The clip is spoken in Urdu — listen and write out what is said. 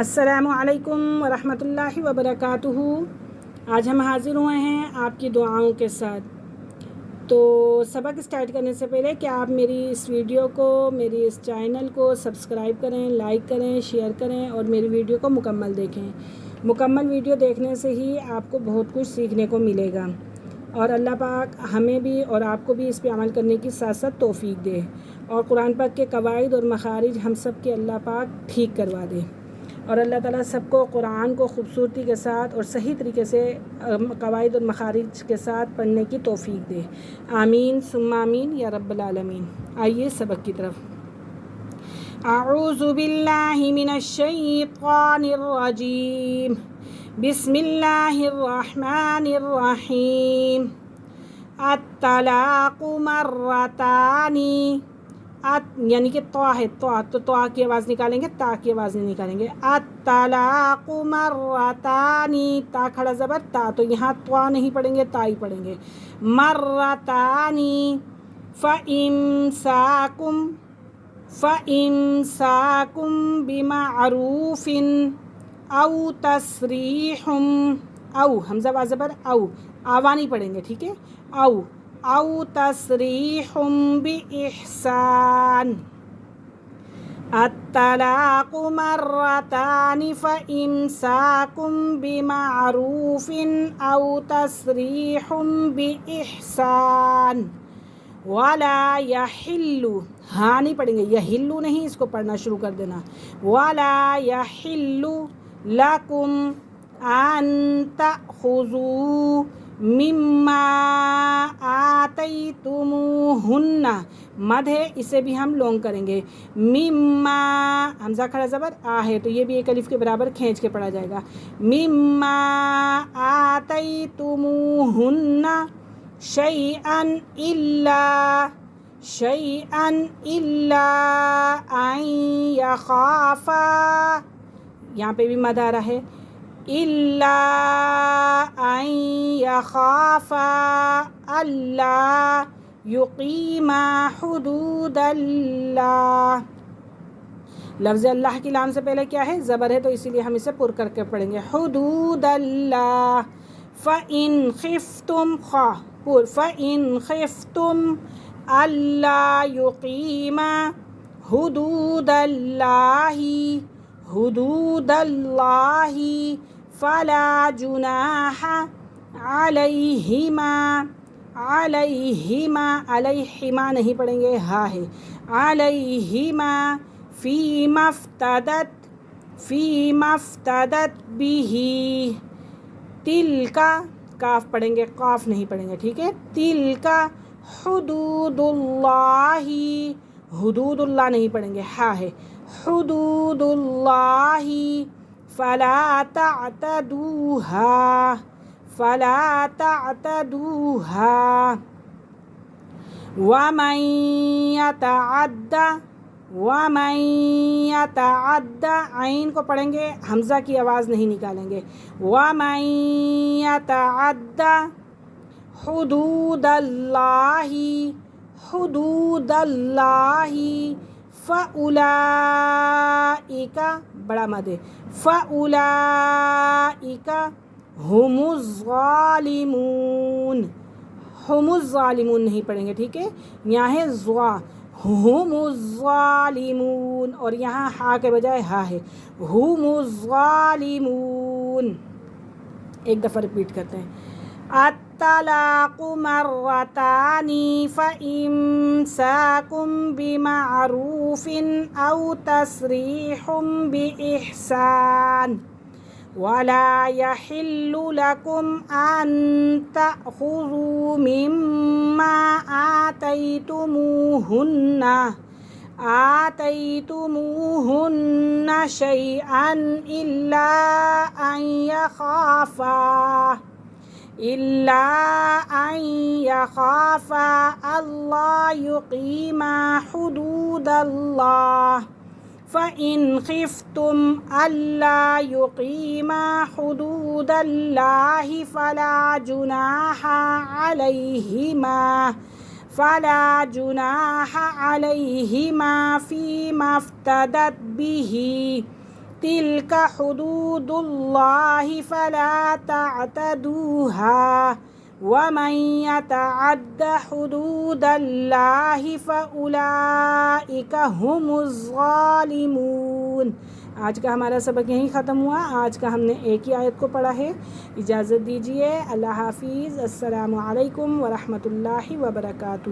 السلام علیکم ورحمۃ اللہ وبرکاتہ۔ آج ہم حاضر ہوئے ہیں آپ کی دعاؤں کے ساتھ۔ تو سبق اسٹارٹ کرنے سے پہلے کہ آپ میری اس ویڈیو کو، میری اس چینل کو سبسکرائب کریں، لائک کریں، شیئر کریں اور میری ویڈیو کو مکمل دیکھیں۔ مکمل ویڈیو دیکھنے سے ہی آپ کو بہت کچھ سیکھنے کو ملے گا، اور اللہ پاک ہمیں بھی اور آپ کو بھی اس پہ عمل کرنے کی ساتھ ساتھ توفیق دے، اور قرآن پاک کے قواعد اور مخارج ہم سب کے اللہ پاک ٹھیک کروا دے، اور اللہ تعالیٰ سب کو قرآن کو خوبصورتی کے ساتھ اور صحیح طریقے سے قواعد اور مخارج کے ساتھ پڑھنے کی توفیق دے۔ آمین ثم آمین یا رب العالمین۔ آئیے سبق کی طرف۔ اعوذ باللہ من الشیطان الرجیم، بسم اللہ الرحمن الرحیم۔ الطلاق مرتان، یعنی کہ طا ہے، تو طا کی آواز نکالیں گے، تا کی آواز نہیں نکالیں گے۔ الطلاق مرتان، تا کھڑا زبر تا، تو یہاں طا نہیں پڑھیں گے، تا ہی پڑھیں گے۔ مرتان فإمساكم بمعروف او تسریح، او حمزہ وا زبر او، آوا نہیں پڑھیں گے، ٹھیک ہے، او تسریح بإحسان۔ الطلاق مرتان فإمساكم بمعروف او تسریح بإحسان۔ ولا يحل، ہاں نہیں پڑھیں گے، یحل نہیں، اس کو پڑھنا شروع کر دینا۔ ولا يحل لكم ان تأخذوا مما آتیتموہن، مد ہے، اسے بھی ہم لونگ کریں گے۔ مما، حمزہ کھڑا زبر آ ہے، تو یہ بھی ایک الف کے برابر کھینچ کے پڑھا جائے گا۔ مما آتیتموہن شیئا الا ان یخافا، یہاں پہ بھی مد آ رہا ہے، الا ان یخافا الا یقیما حدود اللہ۔ لفظ اللہ کی لام سے پہلے کیا ہے؟ زبر ہے، تو اسی لیے ہم اسے پر کر کے پڑھیں گے، حدود اللہ۔ فَإِنْ خِفْتُمْ، فَإِنْ خِفْتُمْ أَلَّا يُقِيمَا حُدُودَ اللَّهِ فَلَا جُنَاحَ عَلَيْهِمَا نہیں پڑھیں گے، ہاں ہے، عَلَيْهِمَا فِيمَا افْتَدَتْ بِهِ، تِلْکَ، کاف پڑھیں گے، قاف نہیں پڑھیں گے، ٹھیک ہے۔ تِلْکَ حدود اللہ، حدود اللہ نہیں پڑھیں گے، ہاں ہے، حدود اللہ فلا تعتدوها ومن يتعد، عین کو پڑھیں گے، حمزہ کی آواز نہیں نکالیں گے۔ ومن يتعد حدود اللہ فأولئک، بڑا مد ہے، فأولئک هم الظالمون، ہم الظالمون نہیں پڑھیں گے، ٹھیک ہے، یہاں ہے ظا، ہم الظالمون، اور یہاں ہا کے بجائے ہا ہے، ہم الظالمون۔ ایک دفعہ ریپیٹ کرتے ہیں۔ الطلاق مرتان فإمساكم بمعروف او تسریح بإحسان۔ ولا يحل لكم أن تأخذوا مما آتيتموهن شيئا إلا أن يخافا ألا يقيما حدود الله، فإن خفتم ألا يقيما حدود الله فلا جناح عليهما فيما افتدت به تلک حدود اللہ فلا تعتدوها ومن يتعد حدود اللہ فأولئک هم الظالمون۔ آج کا ہمارا سبق یہیں ختم ہوا۔ آج کا ہم نے ایک ہی آیت کو پڑھا ہے۔ اجازت دیجیے، اللہ حافظ، السلام علیکم ورحمۃ اللہ وبرکاتہ۔